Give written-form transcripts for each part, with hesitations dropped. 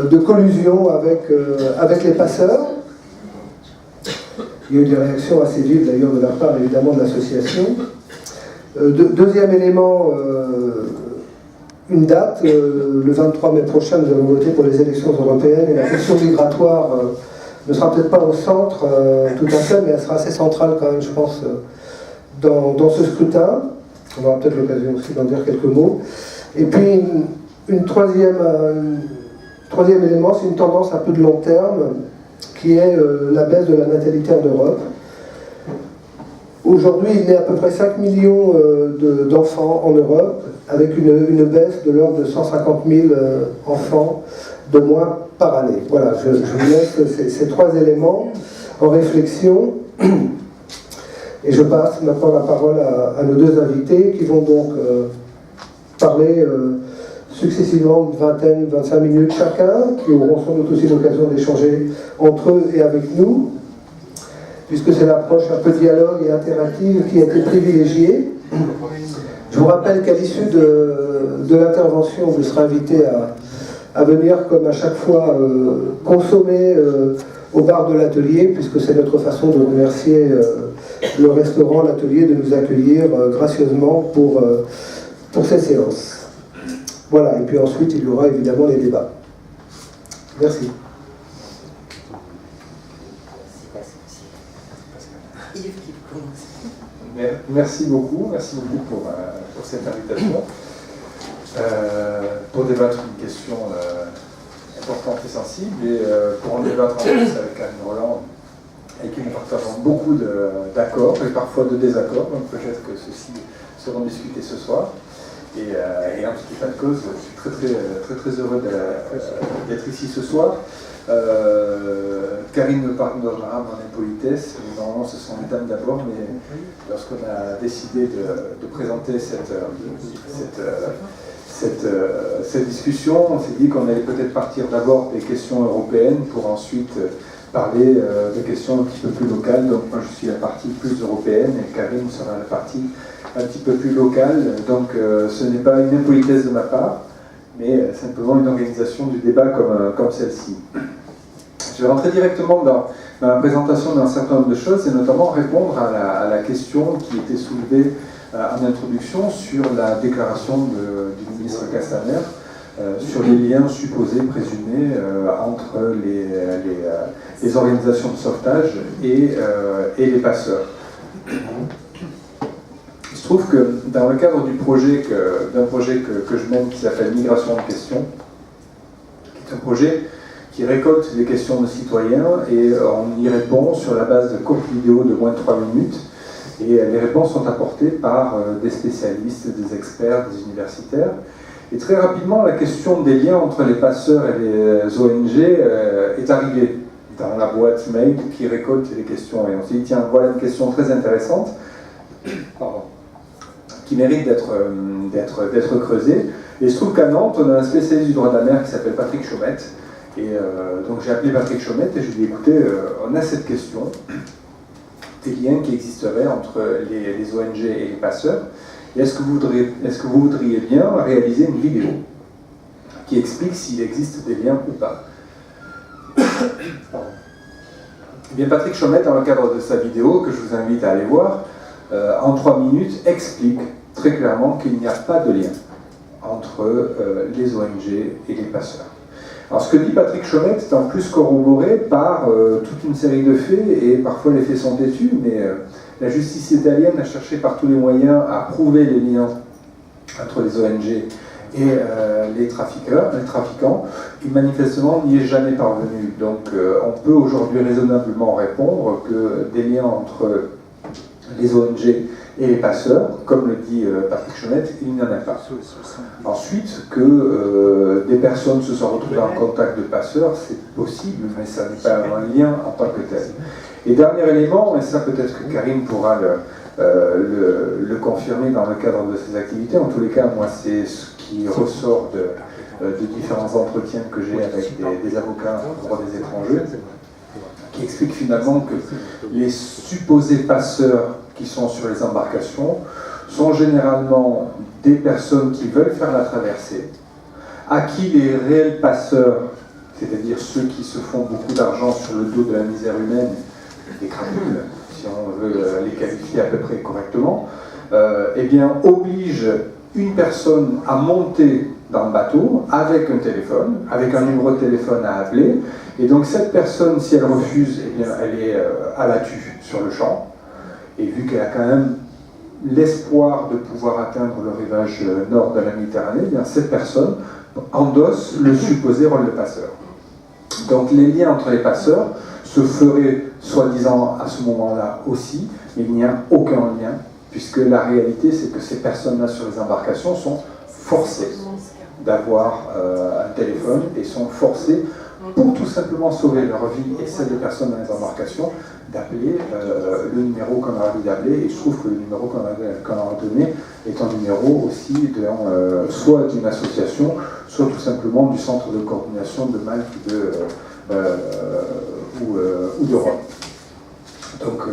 de collusion avec les passeurs. Il y a eu des réactions assez vives d'ailleurs de la part évidemment de l'association. Deuxième élément, une date, le 23 mai prochain, nous allons voter pour les élections européennes et la question migratoire ne sera peut-être pas au centre tout à fait, mais elle sera assez centrale quand même, je pense, dans ce scrutin. On aura peut-être l'occasion aussi d'en dire quelques mots. Et puis, un troisième élément, c'est une tendance un peu de long terme, qui est la baisse de la natalité en Europe. Aujourd'hui, il naît à peu près 5 millions d'enfants en Europe, avec une baisse de l'ordre de 150 000 enfants de moins par année. Voilà, je vous laisse ces trois éléments en réflexion. Et je passe maintenant la parole à nos deux invités qui vont donc parler successivement une vingtaine, 25 minutes chacun, qui auront sans doute aussi l'occasion d'échanger entre eux et avec nous, puisque c'est l'approche un peu dialogue et interactive qui a été privilégiée. Je vous rappelle qu'à l'issue de l'intervention, vous serez invité à venir, comme à chaque fois, consommer au bar de l'atelier, puisque c'est notre façon de remercier le restaurant, l'atelier, de nous accueillir gracieusement pour ces séances. Voilà, et puis ensuite, il y aura évidemment les débats. Merci. Merci beaucoup pour cette invitation. Pour débattre d'une question importante et sensible, et pour en débattre en plus avec Anne Roland, avec qui nous partageons beaucoup d'accords et parfois de désaccords, donc peut-être que ceux-ci seront discutés ce soir. Et en tout état de cause, je suis très heureux d'être ici ce soir. Karine me pardonnera mon impolitesse, normalement ce sont les dames d'abord, mais lorsqu'on a décidé de présenter cette discussion, on s'est dit qu'on allait peut-être partir d'abord des questions européennes pour ensuite parler de questions un petit peu plus locales. Donc moi je suis la partie plus européenne et Karine sera la partie un petit peu plus locale. Donc ce n'est pas une impolitesse de ma part, mais simplement une organisation du débat comme celle-ci. Je vais rentrer directement dans la présentation d'un certain nombre de choses et notamment répondre à la question qui était soulevée en introduction sur la déclaration du ministre Castaner sur les liens supposés, présumés entre les organisations de sauvetage et les passeurs. Il se trouve que dans le cadre d'un projet que je mène qui s'appelle Migration de questions, qui est un projet qui récolte des questions de citoyens et on y répond sur la base de courtes vidéos de moins de 3 minutes. Et les réponses sont apportées par des spécialistes, des experts, des universitaires. Et très rapidement, la question des liens entre les passeurs et les ONG est arrivée dans la boîte mail qui récolte les questions. Et on s'est dit, tiens, voilà une question très intéressante, qui mérite d'être creusée. Et il se trouve qu'à Nantes, on a un spécialiste du droit de la mer qui s'appelle Patrick Chaumette. Et donc j'ai appelé Patrick Chaumette et je lui ai dit, écoutez, on a cette question des liens qui existeraient entre les ONG et les passeurs. Et est-ce que vous voudriez bien réaliser une vidéo qui explique s'il existe des liens ou pas? Eh bien, Patrick Chaumette, dans le cadre de sa vidéo, que je vous invite à aller voir, en 3 minutes, explique très clairement qu'il n'y a pas de lien entre les ONG et les passeurs. Alors, ce que dit Patrick Chaumette est en plus corroboré par toute une série de faits, et parfois les faits sont têtus, mais la justice italienne a cherché par tous les moyens à prouver les liens entre les ONG et les trafiquants, qui manifestement n'y est jamais parvenu. Donc, on peut aujourd'hui raisonnablement répondre que des liens entre les ONG et les passeurs, comme le dit Patrick Chaumette, il n'y en a pas. Ensuite, que des personnes se sont retrouvées en contact de passeurs, c'est possible, mais ça n'est pas un lien en tant que tel. Et dernier élément, et ça peut-être que Karine pourra le confirmer dans le cadre de ses activités, en tous les cas, moi c'est ce qui ressort de différents entretiens que j'ai avec des avocats en droit des étrangers, qui expliquent finalement que les supposés passeurs qui sont sur les embarcations sont généralement des personnes qui veulent faire la traversée, à qui les réels passeurs c'est-à-dire ceux qui se font beaucoup d'argent sur le dos de la misère humaine, des crapules, si on veut les qualifier à peu près correctement, eh bien, oblige une personne à monter dans le bateau avec un téléphone, avec un numéro de téléphone à appeler, et donc cette personne, si elle refuse, eh bien, elle est abattue sur le champ, et vu qu'elle a quand même l'espoir de pouvoir atteindre le rivage nord de la Méditerranée, eh bien, cette personne endosse le supposé rôle de passeur. Donc les liens entre les passeurs se feraient soi-disant à ce moment-là aussi, mais il n'y a aucun lien, puisque la réalité c'est que ces personnes-là sur les embarcations sont forcées d'avoir un téléphone et sont forcées, pour tout simplement sauver leur vie et celle des personnes dans les embarcations, d'appeler le numéro qu'on a envie d'appeler. Et je trouve que le numéro qu'on a donné est un numéro aussi soit d'une association, soit tout simplement du centre de coordination de Malte ou de Rome. Donc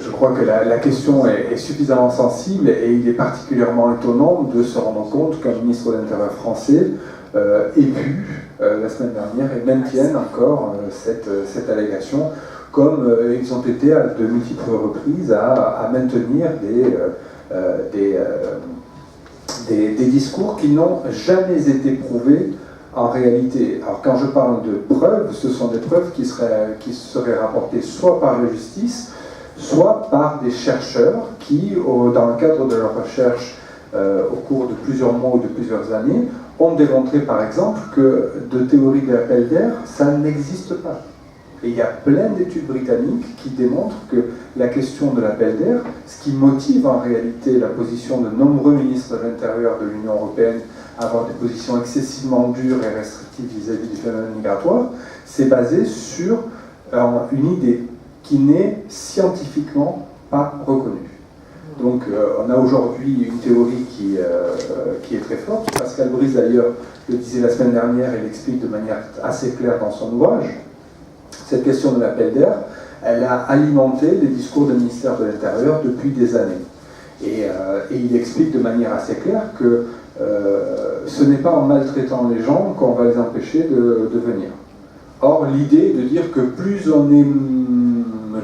je crois que la question est suffisamment sensible et il est particulièrement étonnant de se rendre compte qu'un ministre de l'Intérieur français ait pu, la semaine dernière, et maintienne encore cette allégation, comme ils ont été à de multiples reprises à maintenir des discours qui n'ont jamais été prouvés en réalité. Alors quand je parle de preuves, ce sont des preuves qui seraient rapportées soit par la justice, soit par des chercheurs qui, dans le cadre de leur recherche au cours de plusieurs mois ou de plusieurs années, ont démontré par exemple que de théorie de l'appel d'air, ça n'existe pas. Et il y a plein d'études britanniques qui démontrent que la question de l'appel d'air, ce qui motive en réalité la position de nombreux ministres de l'Intérieur de l'Union européenne à avoir des positions excessivement dures et restrictives vis-à-vis du phénomène migratoire, c'est basé sur une idée qui n'est scientifiquement pas reconnue. Donc on a aujourd'hui une théorie qui est très forte. Pascal Brice d'ailleurs le disait la semaine dernière et l'explique de manière assez claire dans son ouvrage. Cette question de l'appel d'air, elle a alimenté les discours du ministère de l'Intérieur depuis des années. Et il explique de manière assez claire que ce n'est pas en maltraitant les gens qu'on va les empêcher de venir. Or, l'idée de dire que plus on est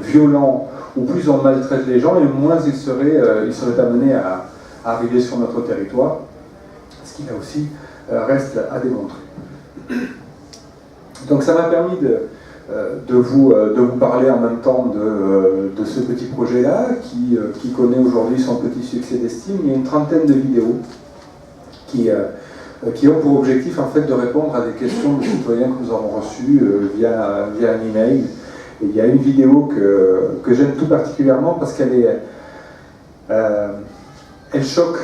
violent ou plus on maltraite les gens, et moins ils seraient amenés à arriver sur notre territoire, ce qui là aussi reste à démontrer. Donc ça m'a permis de vous parler en même temps de ce petit projet-là, qui connaît aujourd'hui son petit succès d'estime. Il y a une trentaine de vidéos qui ont pour objectif en fait de répondre à des questions de citoyens que nous avons reçues via un email. Et il y a une vidéo que j'aime tout particulièrement parce qu'elle choque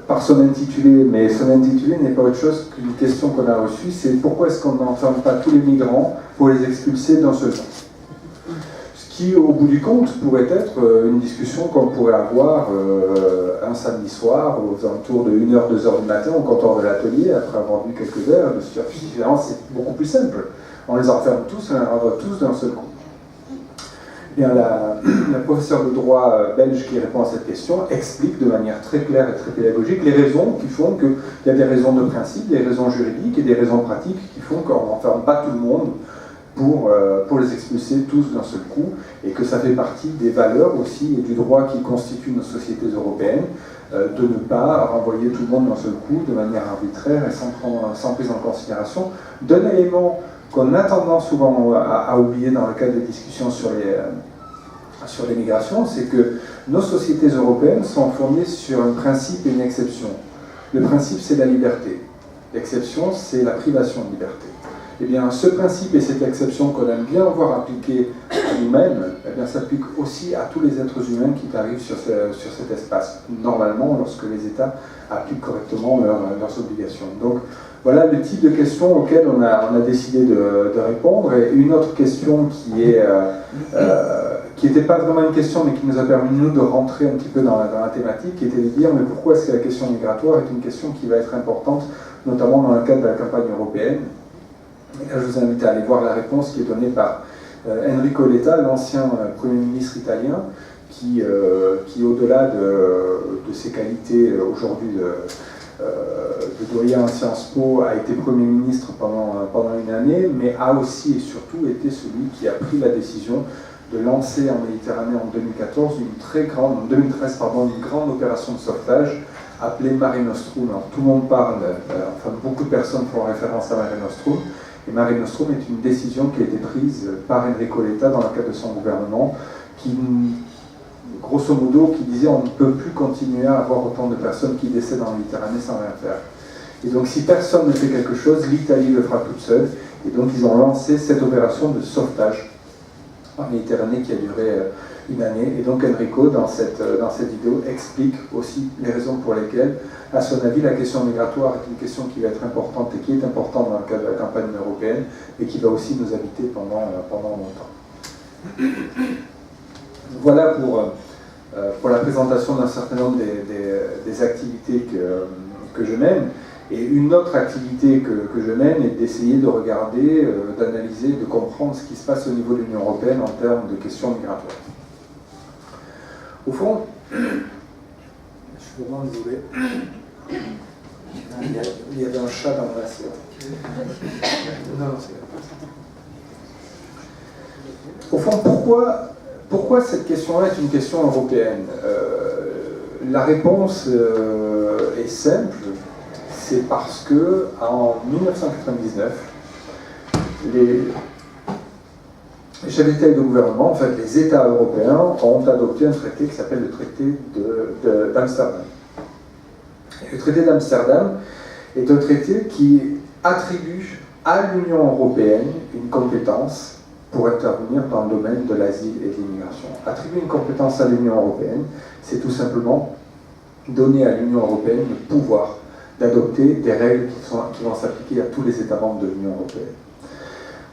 par son intitulé, mais son intitulé n'est pas autre chose qu'une question qu'on a reçue, c'est pourquoi est-ce qu'on n'enferme pas tous les migrants pour les expulser d'un seul coup? Ce qui, au bout du compte, pourrait être une discussion qu'on pourrait avoir un samedi soir, aux alentours de 1h, 2h du matin, au comptoir de l'atelier, après avoir bu quelques verres, de se dire finalement c'est beaucoup plus simple. On les enferme tous, on les renvoie tous d'un seul coup. Bien, la professeure de droit belge qui répond à cette question explique de manière très claire et très pédagogique les raisons qui font qu'il y a des raisons de principe, des raisons juridiques et des raisons pratiques qui font qu'on n'enferme pas tout le monde pour les expulser tous d'un seul coup, et que ça fait partie des valeurs aussi et du droit qui constitue nos sociétés européennes, de ne pas renvoyer tout le monde d'un seul coup de manière arbitraire et sans prise en considération d'un élément qu'on a tendance souvent à oublier dans le cadre des discussions sur les migrations, c'est que nos sociétés européennes sont fondées sur un principe et une exception. Le principe, c'est la liberté. L'exception, c'est la privation de liberté. Eh bien, ce principe et cette exception qu'on aime bien voir appliquer à nous-mêmes, eh bien, s'applique aussi à tous les êtres humains qui arrivent sur cet espace, normalement, lorsque les États appliquent correctement leurs obligations. Donc, voilà le type de questions auxquelles on a décidé de répondre. Et une autre question qui n'était pas vraiment une question, mais qui nous a permis, nous, de rentrer un petit peu dans la thématique, qui était de dire, mais pourquoi est-ce que la question migratoire est une question qui va être importante, notamment dans le cadre de la campagne européenne. Et là, je vous invite à aller voir la réponse qui est donnée par Enrico Letta, l'ancien Premier ministre italien, qui au-delà de ses qualités aujourd'hui de doyen à Sciences Po, a été Premier ministre pendant une année, mais a aussi et surtout été celui qui a pris la décision de lancer en Méditerranée en 2014 en 2013 une grande opération de sauvetage appelée Mare Nostrum. Alors, tout le monde parle, enfin beaucoup de personnes font référence à Mare Nostrum, et Mare Nostrum est une décision qui a été prise par Enrico Letta dans le cadre de son gouvernement, qui, grosso modo, qui disait on ne peut plus continuer à avoir autant de personnes qui décèdent en Méditerranée sans rien faire. Et donc si personne ne fait quelque chose, l'Italie le fera toute seule, et donc ils ont lancé cette opération de sauvetage en Méditerranée qui a duré une année. Et donc Enrico, dans cette vidéo, explique aussi les raisons pour lesquelles, à son avis, la question migratoire est une question qui va être importante et qui est importante dans le cadre de la campagne européenne et qui va aussi nous habiter pendant longtemps. Voilà pour la présentation d'un certain nombre des activités que je mène. Et une autre activité que je mène est d'essayer de regarder, d'analyser, de comprendre ce qui se passe au niveau de l'Union européenne en termes de questions migratoires. Au fond, je suis vraiment désolé, il y avait un chat dans mon assiette. Non, c'est au fond, pourquoi cette question-là est une question européenne? La réponse est simple. C'est parce que en 1999, les chefs d'État et de gouvernement, en fait les États européens, ont adopté un traité qui s'appelle le traité d'Amsterdam. Le traité d'Amsterdam est un traité qui attribue à l'Union européenne une compétence pour intervenir dans le domaine de l'asile et de l'immigration. Attribuer une compétence à l'Union européenne, c'est tout simplement donner à l'Union européenne le pouvoir d'adopter des règles qui vont s'appliquer à tous les États membres de l'Union européenne.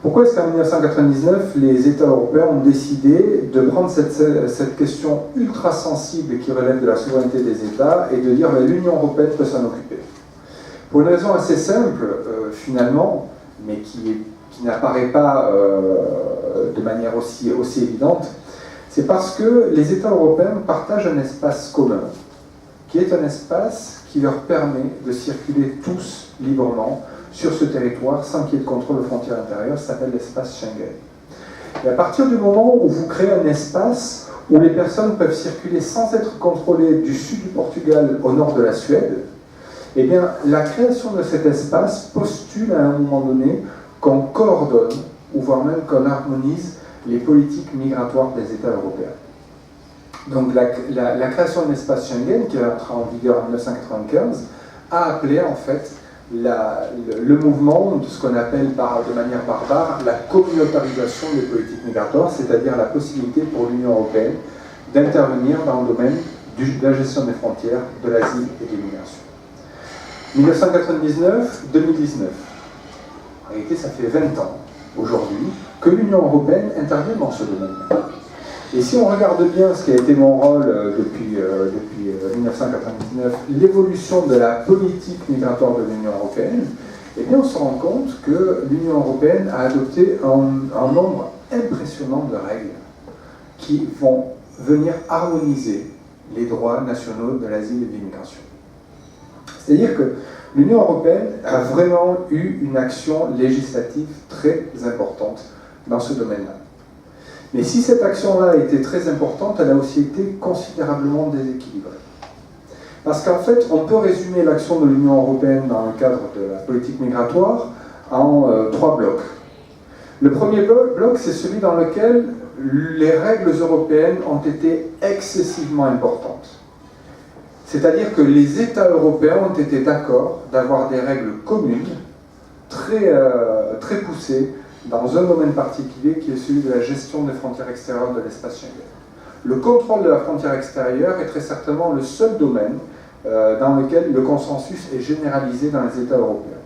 Pourquoi est-ce qu'en 1999, les États européens ont décidé de prendre cette question ultra sensible qui relève de la souveraineté des États et de dire que l'Union européenne peut s'en occuper? Pour une raison assez simple, finalement, mais qui n'apparaît pas de manière aussi évidente, c'est parce que les États européens partagent un espace commun, qui est un espace qui leur permet de circuler tous librement sur ce territoire sans qu'il y ait de contrôle aux frontières intérieures, ça s'appelle l'espace Schengen. Et à partir du moment où vous créez un espace où les personnes peuvent circuler sans être contrôlées du sud du Portugal au nord de la Suède, eh bien, la création de cet espace postule à un moment donné qu'on coordonne, ou voire même qu'on harmonise les politiques migratoires des États européens. Donc la création de l'espace Schengen, qui est entré en vigueur en 1995, a appelé en fait le mouvement de ce qu'on appelle de manière barbare la communautarisation des politiques migratoires, c'est-à-dire la possibilité pour l'Union européenne d'intervenir dans le domaine de la gestion des frontières, de l'asile et de l'immigration. 1999-2019. En réalité, ça fait 20 ans aujourd'hui que l'Union européenne intervient dans ce domaine. Et si on regarde bien ce qui a été mon rôle depuis 1999, l'évolution de la politique migratoire de l'Union européenne, eh bien on se rend compte que l'Union européenne a adopté un nombre impressionnant de règles qui vont venir harmoniser les droits nationaux de l'asile et de l'immigration. C'est-à-dire que l'Union européenne a vraiment eu une action législative très importante dans ce domaine-là. Mais si cette action-là a été très importante, elle a aussi été considérablement déséquilibrée. Parce qu'en fait, on peut résumer l'action de l'Union européenne dans le cadre de la politique migratoire en 3 blocs. Le premier bloc, c'est celui dans lequel les règles européennes ont été excessivement importantes. C'est-à-dire que les États européens ont été d'accord d'avoir des règles communes, très poussées, dans un domaine particulier qui est celui de la gestion des frontières extérieures de l'espace Schengen. Le contrôle de la frontière extérieure est très certainement le seul domaine dans lequel le consensus est généralisé dans les États européens.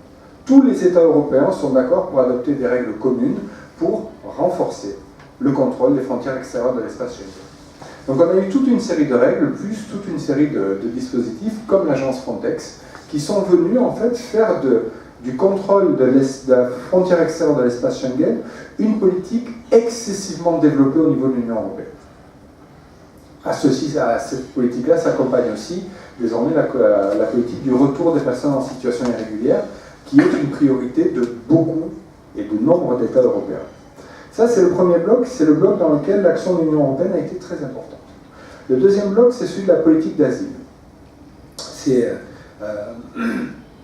Tous les États européens sont d'accord pour adopter des règles communes pour renforcer le contrôle des frontières extérieures de l'espace Schengen. Donc on a eu toute une série de règles, plus toute une série de dispositifs, comme l'agence Frontex, qui sont venus en fait faire du contrôle de la frontière extérieure de l'espace Schengen une politique excessivement développée au niveau de l'Union européenne. À cette politique-là s'accompagne aussi désormais la politique du retour des personnes en situation irrégulière, qui est une priorité de beaucoup et de nombre d'États européens. Ça, c'est le premier bloc, c'est le bloc dans lequel l'action de l'Union européenne a été très importante. Le deuxième bloc, c'est celui de la politique d'asile.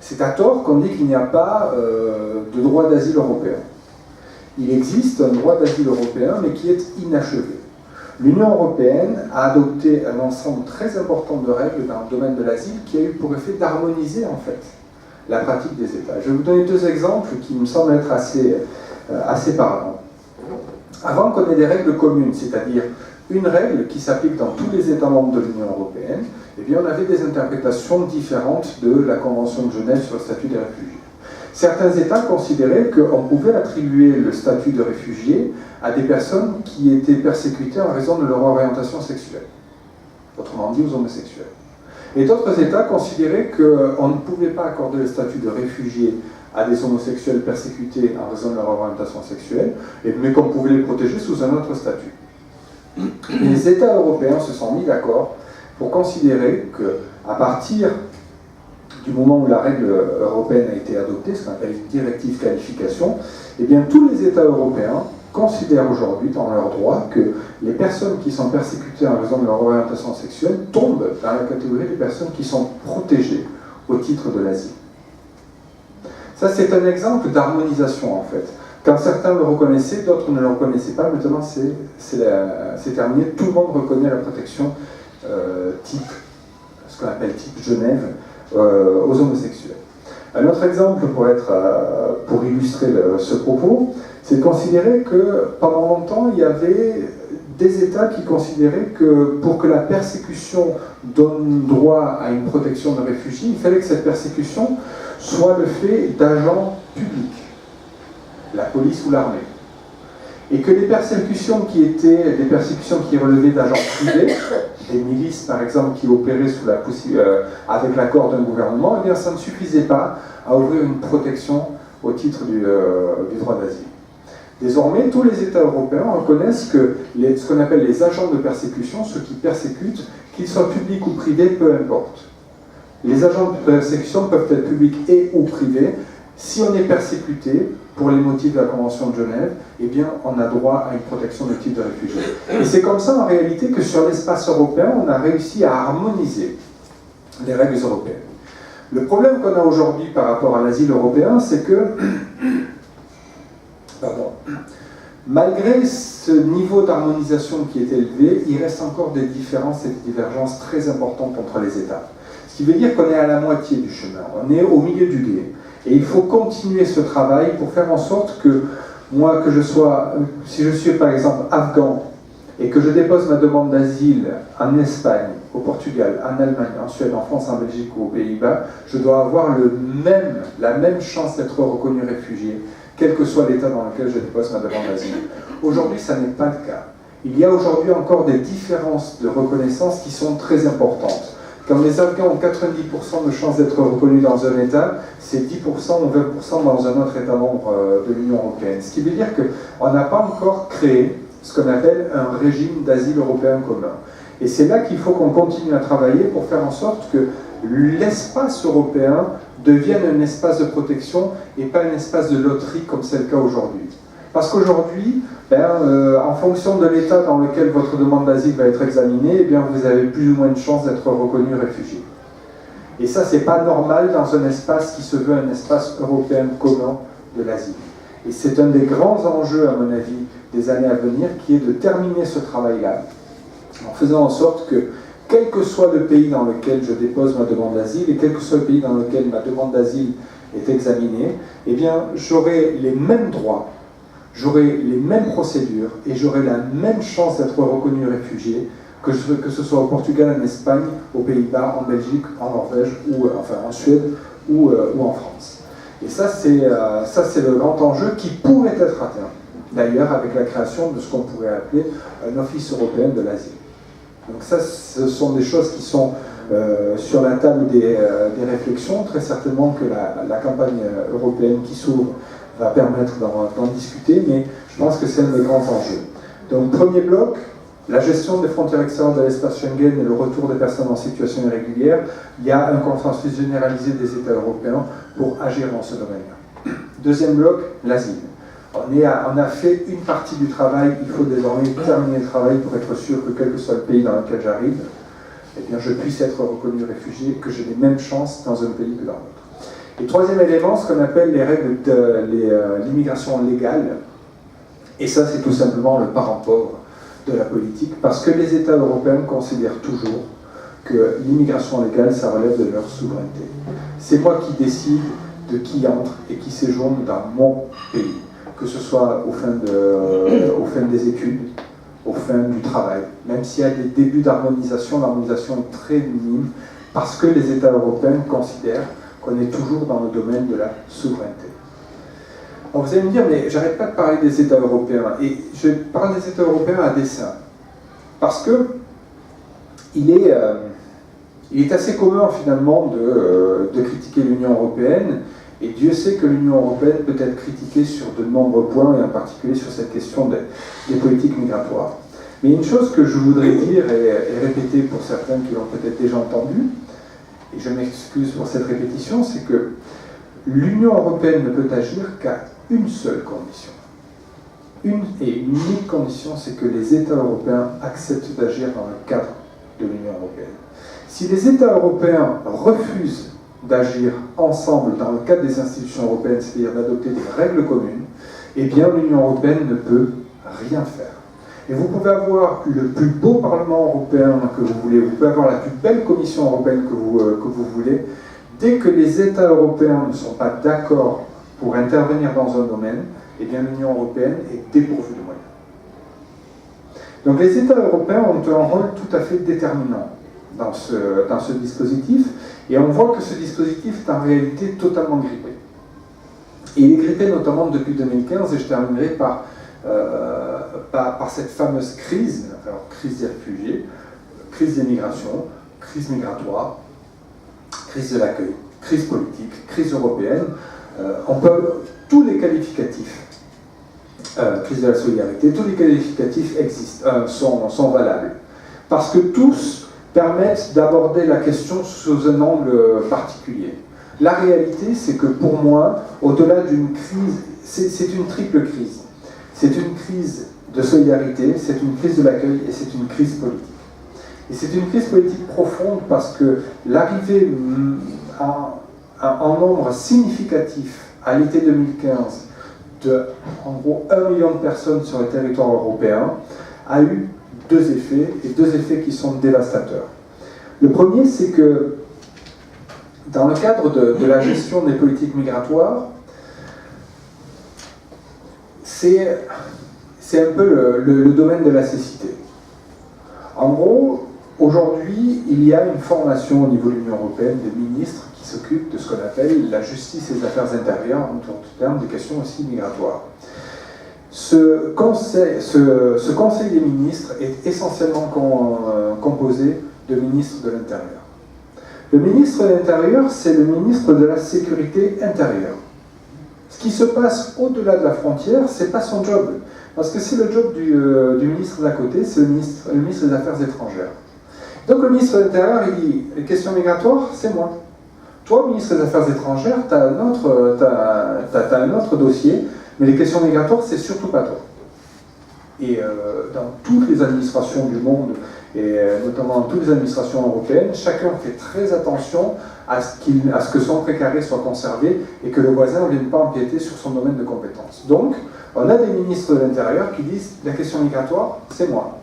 C'est à tort qu'on dit qu'il n'y a pas de droit d'asile européen. Il existe un droit d'asile européen, mais qui est inachevé. L'Union européenne a adopté un ensemble très important de règles dans le domaine de l'asile qui a eu pour effet d'harmoniser en fait la pratique des États. Je vais vous donner deux exemples qui me semblent être assez parlants. Avant qu'on ait des règles communes, c'est-à-dire une règle qui s'applique dans tous les États membres de l'Union européenne, eh bien on avait des interprétations différentes de la Convention de Genève sur le statut des réfugiés. Certains États considéraient qu'on pouvait attribuer le statut de réfugié à des personnes qui étaient persécutées en raison de leur orientation sexuelle, autrement dit aux homosexuels. Et d'autres États considéraient qu'on ne pouvait pas accorder le statut de réfugié à des homosexuels persécutés en raison de leur orientation sexuelle, mais qu'on pouvait les protéger sous un autre statut. Les États européens se sont mis d'accord pour considérer qu'à partir du moment où la règle européenne a été adoptée, ce qu'on appelle une directive qualification, eh bien tous les États européens considèrent aujourd'hui dans leur droit que les personnes qui sont persécutées en raison de leur orientation sexuelle tombent dans la catégorie des personnes qui sont protégées au titre de l'asile. Ça, c'est un exemple d'harmonisation, en fait. Quand certains le reconnaissaient, d'autres ne le reconnaissaient pas. Maintenant, c'est terminé. Tout le monde reconnaît la protection type, ce qu'on appelle type Genève, aux homosexuels. Un autre exemple pour illustrer ce propos, c'est de considérer que pendant longtemps, il y avait des États qui considéraient que pour que la persécution donne droit à une protection de réfugiés, il fallait que cette persécution soit le fait d'agents publics, la police ou l'armée. Et que les persécutions qui étaient des persécutions qui relevaient d'agents privés, des milices par exemple qui opéraient avec l'accord d'un gouvernement, eh bien ça ne suffisait pas à ouvrir une protection au titre du droit d'asile. Désormais, tous les États européens reconnaissent que ce qu'on appelle les agents de persécution, ceux qui persécutent, qu'ils soient publics ou privés, peu importe. Les agents de persécution peuvent être publics et ou privés. Si on est persécuté pour les motifs de la Convention de Genève, eh bien, on a droit à une protection de type de réfugié. Et c'est comme ça, en réalité, que sur l'espace européen, on a réussi à harmoniser les règles européennes. Le problème qu'on a aujourd'hui par rapport à l'asile européen, c'est que malgré ce niveau d'harmonisation qui est élevé, il reste encore des différences et des divergences très importantes entre les États. Ce qui veut dire qu'on est à la moitié du chemin, on est au milieu du gué. Et il faut continuer ce travail pour faire en sorte que moi, si je suis par exemple afghan, et que je dépose ma demande d'asile en Espagne, au Portugal, en Allemagne, en Suède, en France, en Belgique ou aux Pays-Bas, je dois avoir la même chance d'être reconnu réfugié, quel que soit l'État dans lequel je dépose ma demande d'asile. Aujourd'hui, ça n'est pas le cas. Il y a aujourd'hui encore des différences de reconnaissance qui sont très importantes. Quand les Afghans ont 90% de chances d'être reconnus dans un État, c'est 10% ou 20% dans un autre État membre de l'Union européenne. Ce qui veut dire qu'on n'a pas encore créé ce qu'on appelle un régime d'asile européen commun. Et c'est là qu'il faut qu'on continue à travailler pour faire en sorte que l'espace européen devienne un espace de protection et pas un espace de loterie comme c'est le cas aujourd'hui. Parce qu'aujourd'hui, en fonction de l'état dans lequel votre demande d'asile va être examinée, eh bien, vous avez plus ou moins de chances d'être reconnu réfugié. Et ça, c'est pas normal dans un espace qui se veut un espace européen commun de l'asile. Et c'est un des grands enjeux, à mon avis, des années à venir, qui est de terminer ce travail-là, en faisant en sorte que, quel que soit le pays dans lequel je dépose ma demande d'asile, et quel que soit le pays dans lequel ma demande d'asile est examinée, eh bien, j'aurai les mêmes droits, j'aurai les mêmes procédures et j'aurai la même chance d'être reconnu réfugié, que ce soit au Portugal, en Espagne, aux Pays-Bas, en Belgique, en Norvège, ou en Suède ou en France. Et ça, c'est le grand enjeu qui pourrait être atteint, d'ailleurs, avec la création de ce qu'on pourrait appeler un office européen de l'asile. Donc ça, ce sont des choses qui sont sur la table des réflexions. Très certainement que la campagne européenne qui s'ouvre va permettre d'en discuter, mais je pense que c'est un des grands enjeux. Donc, premier bloc, la gestion des frontières extérieures de l'espace Schengen et le retour des personnes en situation irrégulière, il y a un consensus généralisé des États européens pour agir dans ce domaine-là. Deuxième bloc, l'asile. On a fait une partie du travail, il faut désormais terminer le travail pour être sûr que quel que soit le pays dans lequel j'arrive, eh bien, je puisse être reconnu réfugié, que j'ai les mêmes chances dans un pays que dans l'autre. Et troisième élément, ce qu'on appelle les règles de l'immigration légale. Et ça, c'est tout simplement le parent pauvre de la politique, parce que les États européens considèrent toujours que l'immigration légale, ça relève de leur souveraineté. C'est moi qui décide de qui entre et qui séjourne dans mon pays, que ce soit aux fins des études, aux fins du travail. Même s'il y a des débuts d'harmonisation, l'harmonisation est très minime, parce que les États européens considèrent qu'on est toujours dans le domaine de la souveraineté. Alors vous allez me dire, mais j'arrête pas de parler des États européens, et je parle des États européens à dessein, parce que il est assez commun finalement de critiquer l'Union européenne, et Dieu sait que l'Union européenne peut être critiquée sur de nombreux points, et en particulier sur cette question des politiques migratoires. Mais une chose que je voudrais dire et répéter pour certains qui l'ont peut-être déjà entendu, et je m'excuse pour cette répétition, c'est que l'Union européenne ne peut agir qu'à une seule condition. Une et unique condition, c'est que les États européens acceptent d'agir dans le cadre de l'Union européenne. Si les États européens refusent d'agir ensemble dans le cadre des institutions européennes, c'est-à-dire d'adopter des règles communes, eh bien l'Union européenne ne peut rien faire. Et vous pouvez avoir le plus beau Parlement européen que vous voulez, vous pouvez avoir la plus belle Commission européenne que vous voulez, dès que les États européens ne sont pas d'accord pour intervenir dans un domaine, eh bien l'Union européenne est dépourvue de moyens. Donc les États européens ont un rôle tout à fait déterminant dans ce dispositif, et on voit que ce dispositif est en réalité totalement grippé. Et il est grippé notamment depuis 2015, et je terminerai par cette fameuse crise, alors crise des réfugiés, crise des migrations, crise migratoire, crise de l'accueil, crise politique, crise européenne, on peut, tous les qualificatifs, crise de la solidarité, tous les qualificatifs existent, sont valables, parce que tous permettent d'aborder la question sous un angle particulier. La réalité, c'est que pour moi, au-delà d'une crise, c'est une triple crise. C'est une crise de solidarité, c'est une crise de l'accueil et c'est une crise politique. Et c'est une crise politique profonde parce que l'arrivée en nombre significatif à l'été 2015 de, en gros, 1 million de personnes sur le territoire européen a eu deux effets qui sont dévastateurs. Le premier, c'est que dans le cadre de la gestion des politiques migratoires, c'est un peu le domaine de la cécité. En gros, aujourd'hui, il y a une formation au niveau de l'Union européenne des ministres qui s'occupent de ce qu'on appelle la justice et les affaires intérieures, en termes de questions aussi migratoires. Ce conseil des ministres est essentiellement composé de ministres de l'Intérieur. Le ministre de l'Intérieur, c'est le ministre de la Sécurité intérieure. Ce qui se passe au-delà de la frontière, ce n'est pas son job. Parce que c'est le job du ministre d'à côté, c'est le ministre des Affaires étrangères. Donc le ministre de l'Intérieur, il dit, les questions migratoires, c'est moi. Toi, ministre des Affaires étrangères, tu as un autre dossier, mais les questions migratoires, c'est surtout pas toi. Et dans toutes les administrations du monde, et notamment dans toutes les administrations européennes, chacun fait très attention à ce que son précaré soit conservé et que le voisin ne vienne pas empiéter sur son domaine de compétences. Donc, on a des ministres de l'Intérieur qui disent la question migratoire, c'est moi.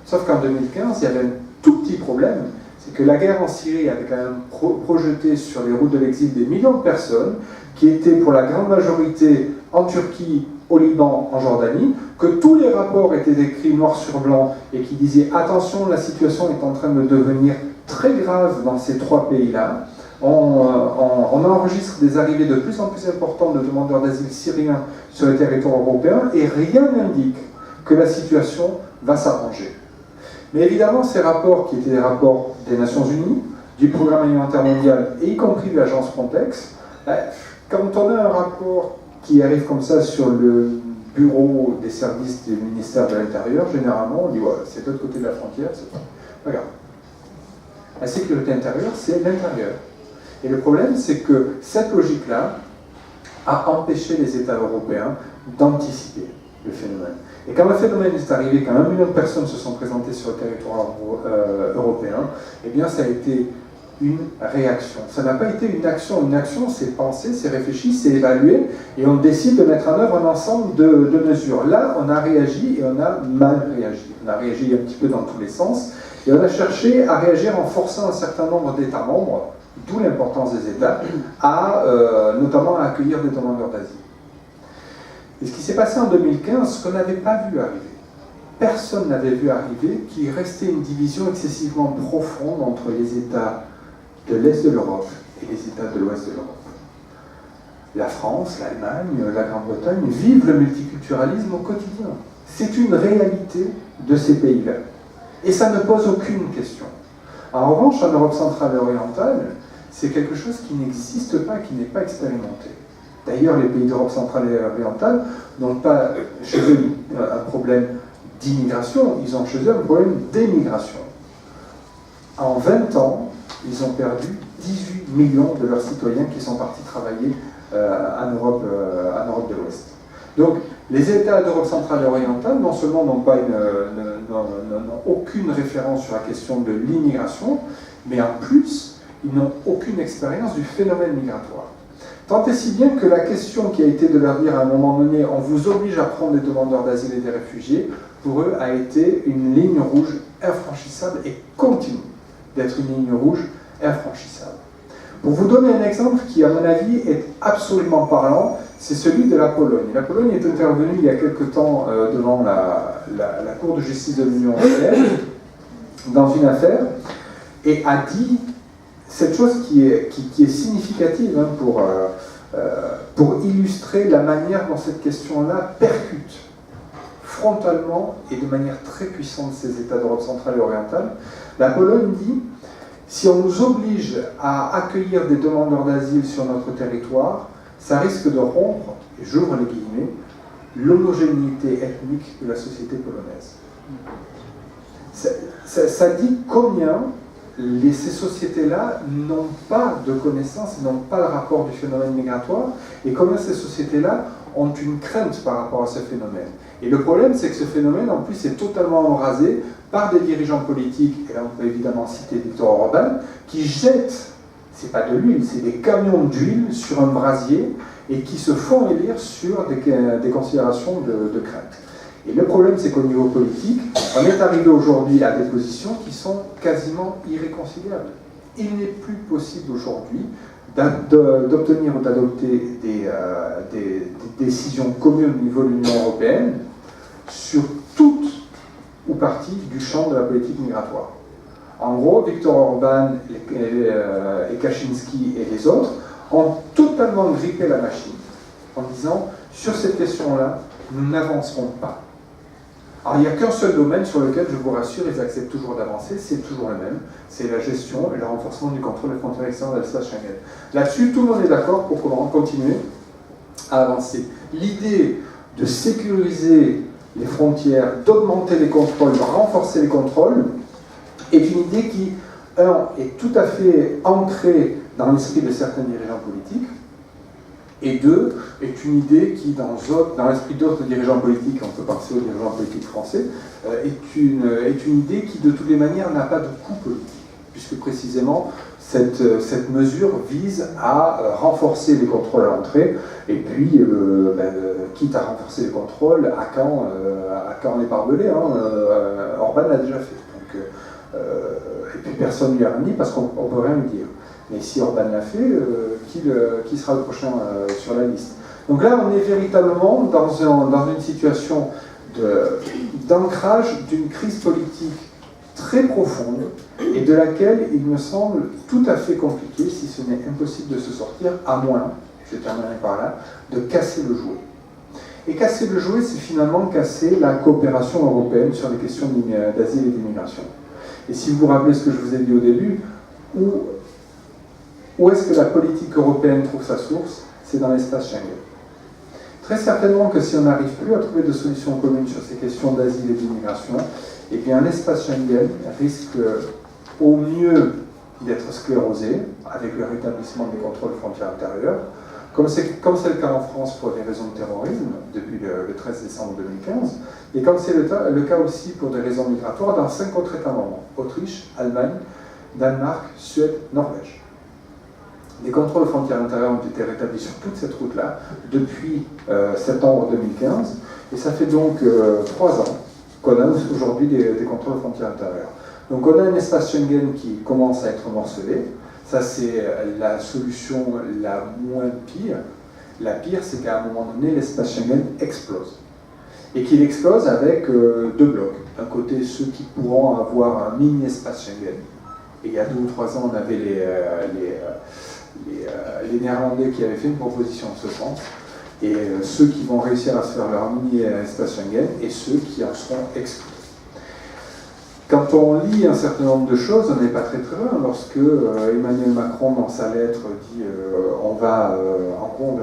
Sauf qu'en 2015, il y avait un tout petit problème, c'est que la guerre en Syrie avait quand même projeté sur les routes de l'exil des millions de personnes qui étaient pour la grande majorité en Turquie, au Liban, en Jordanie, que tous les rapports étaient écrits noir sur blanc et qui disaient attention, la situation est en train de devenir très grave dans ces trois pays-là. On enregistre des arrivées de plus en plus importantes de demandeurs d'asile syriens sur le territoire européen et rien n'indique que la situation va s'arranger. Mais évidemment, ces rapports, qui étaient des rapports des Nations Unies, du Programme alimentaire mondial et y compris de l'agence Frontex, quand on a un rapport qui arrive comme ça sur le bureau des services du ministère de l'Intérieur, généralement, on dit ouais, c'est de l'autre côté de la frontière, c'est pas grave. La sécurité intérieure, c'est l'intérieur. Et le problème, c'est que cette logique-là a empêché les États européens d'anticiper le phénomène. Et quand le phénomène est arrivé, quand 1 million de personnes se sont présentées sur le territoire européen, eh bien ça a été une réaction. Ça n'a pas été une action. Une action, c'est penser, c'est réfléchir, c'est évaluer, et on décide de mettre en œuvre un ensemble de mesures. Là, on a réagi et on a mal réagi. On a réagi un petit peu dans tous les sens, et on a cherché à réagir en forçant un certain nombre d'États membres, d'où l'importance des États, notamment à accueillir des demandeurs d'asile. Et ce qui s'est passé en 2015, ce qu'on n'avait pas vu arriver, personne n'avait vu arriver, qu'il restait une division excessivement profonde entre les États de l'Est de l'Europe et les États de l'Ouest de l'Europe. La France, l'Allemagne, la Grande-Bretagne vivent le multiculturalisme au quotidien. C'est une réalité de ces pays-là. Et ça ne pose aucune question. En revanche, en Europe centrale et orientale, c'est quelque chose qui n'existe pas, qui n'est pas expérimenté. D'ailleurs, les pays d'Europe centrale et orientale n'ont pas chez eux un problème d'immigration, ils ont chez eux un problème d'émigration. En 20 ans, ils ont perdu 18 millions de leurs citoyens qui sont partis travailler en Europe de l'Ouest. Donc, les États d'Europe centrale et orientale, non seulement n'ont aucune référence sur la question de l'immigration, mais en plus, ils n'ont aucune expérience du phénomène migratoire. Tant et si bien que la question qui a été de leur dire à un moment donné, on vous oblige à prendre des demandeurs d'asile et des réfugiés, pour eux a été une ligne rouge infranchissable et continue d'être une ligne rouge infranchissable. Pour vous donner un exemple qui, à mon avis, est absolument parlant, c'est celui de la Pologne. La Pologne est intervenue il y a quelque temps devant la Cour de justice de l'Union européenne dans une affaire et a dit cette chose qui est significative pour illustrer la manière dont cette question-là percute frontalement et de manière très puissante ces États d'Europe centrale et orientale. La Pologne dit: si on nous oblige à accueillir des demandeurs d'asile sur notre territoire, ça risque de rompre, et j'ouvre les guillemets, l'homogénéité ethnique de la société polonaise. Ça dit combien ces sociétés-là n'ont pas de connaissances, n'ont pas le rapport du phénomène migratoire, et combien ces sociétés-là ont une crainte par rapport à ce phénomène. Et le problème, c'est que ce phénomène, en plus, est totalement embrasé par des dirigeants politiques, et là on peut évidemment citer Viktor Orban, qui jettent, c'est pas de l'huile, c'est des camions d'huile sur un brasier, et qui se font élire sur des considérations de crainte. Et le problème, c'est qu'au niveau politique, on est arrivé aujourd'hui à des positions qui sont quasiment irréconciliables. Il n'est plus possible aujourd'hui d'obtenir ou d'adopter des décisions communes au niveau de l'Union européenne sur toute ou partie du champ de la politique migratoire. En gros, Viktor Orban et Kaczynski et les autres ont totalement grippé la machine en disant, sur cette question-là, nous n'avancerons pas. Alors, il n'y a qu'un seul domaine sur lequel, je vous rassure, ils acceptent toujours d'avancer, c'est toujours le même, c'est la gestion et le renforcement du contrôle des frontières externes de l'espace Schengen. Là-dessus, tout le monde est d'accord pour continuer à avancer. L'idée de sécuriser les frontières, d'augmenter les contrôles, de renforcer les contrôles, est une idée qui, est tout à fait ancrée dans l'esprit de certains dirigeants politiques, et deux, est une idée qui, dans l'esprit d'autres dirigeants politiques, on peut penser aux dirigeants politiques français, est une idée qui, de toutes les manières, n'a pas de coût politique, puisque précisément, cette mesure vise à renforcer les contrôles à l'entrée, et puis, quitte à renforcer les contrôles, à quand les barbelés, Orban l'a déjà fait. Donc, et puis personne ne lui a remis parce qu'on ne peut rien lui dire. Mais si Orban l'a fait, qui sera le prochain sur la liste? Donc là, on est véritablement dans une situation d'ancrage d'une crise politique très profonde et de laquelle il me semble tout à fait compliqué, si ce n'est impossible de se sortir, à moins, je terminerai par là, de casser le jouet. Et casser le jouet, c'est finalement casser la coopération européenne sur les questions d'asile et d'immigration. Et si vous vous rappelez ce que je vous ai dit au début, où est-ce que la politique européenne trouve sa source? C'est dans l'espace Schengen. Très certainement que si on n'arrive plus à trouver de solutions communes sur ces questions d'asile et d'immigration, eh bien l'espace Schengen risque au mieux d'être sclérosé avec le rétablissement des contrôles frontières intérieures, comme c'est le cas en France pour des raisons de terrorisme depuis le 13 décembre 2015, et comme c'est le cas aussi pour des raisons migratoires dans 5 autres États membres, Autriche, Allemagne, Danemark, Suède, Norvège. Les contrôles frontières intérieures ont été rétablis sur toute cette route-là depuis septembre 2015, et ça fait donc 3 ans qu'on a aujourd'hui des contrôles frontières intérieures. Donc on a un espace Schengen qui commence à être morcelé. Ça, c'est la solution la moins pire. La pire, c'est qu'à un moment donné, l'espace Schengen explose. Et qu'il explose avec 2 blocs. D'un côté, ceux qui pourront avoir un mini-espace Schengen. Et il y a 2 ou 3 ans, on avait les Néerlandais qui avaient fait une proposition en ce sens. Et ceux qui vont réussir à se faire leur mini-espace Schengen et ceux qui en seront exclus. Quand on lit un certain nombre de choses, on n'est pas très très loin. Lorsque Emmanuel Macron, dans sa lettre, dit on va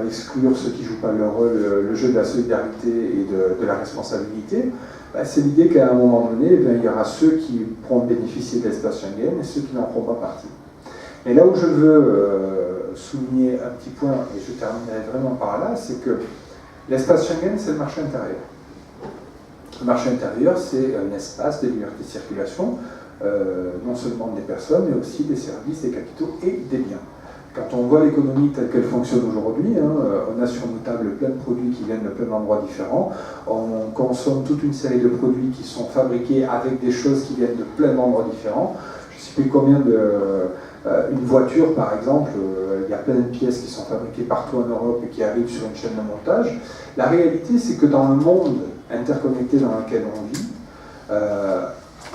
exclure ceux qui ne jouent pas leur rôle, le jeu de la solidarité et de la responsabilité, bah, c'est l'idée qu'à un moment donné, il y aura ceux qui pourront bénéficier de l'espace Schengen et ceux qui n'en feront pas partie. Et là où je veux souligner un petit point, et je terminerai vraiment par là, c'est que l'espace Schengen, c'est le marché intérieur. Le marché intérieur, c'est un espace de liberté de circulation, non seulement des personnes, mais aussi des services, des capitaux et des biens. Quand on voit l'économie telle qu'elle fonctionne aujourd'hui, on a sur nos tables plein de produits qui viennent de plein d'endroits différents, on consomme toute une série de produits qui sont fabriqués avec des choses qui viennent de plein d'endroits différents. Je ne sais plus combien une voiture, par exemple, il y a plein de pièces qui sont fabriquées partout en Europe et qui arrivent sur une chaîne de montage. La réalité, c'est que dans le monde interconnecté dans lequel on vit,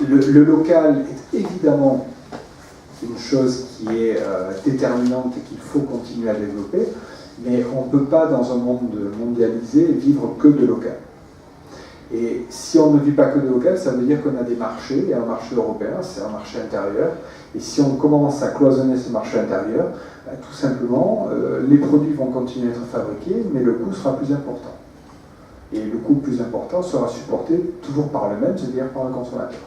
le local est évidemment une chose qui est déterminante et qu'il faut continuer à développer, mais on ne peut pas, dans un monde mondialisé, vivre que de local. Et si on ne vit pas que de local, ça veut dire qu'on a des marchés, et un marché européen, c'est un marché intérieur, et si on commence à cloisonner ce marché intérieur, bah, tout simplement, les produits vont continuer à être fabriqués, mais le coût sera plus important. Et le coût plus important sera supporté toujours par le même, c'est-à-dire par le consommateur.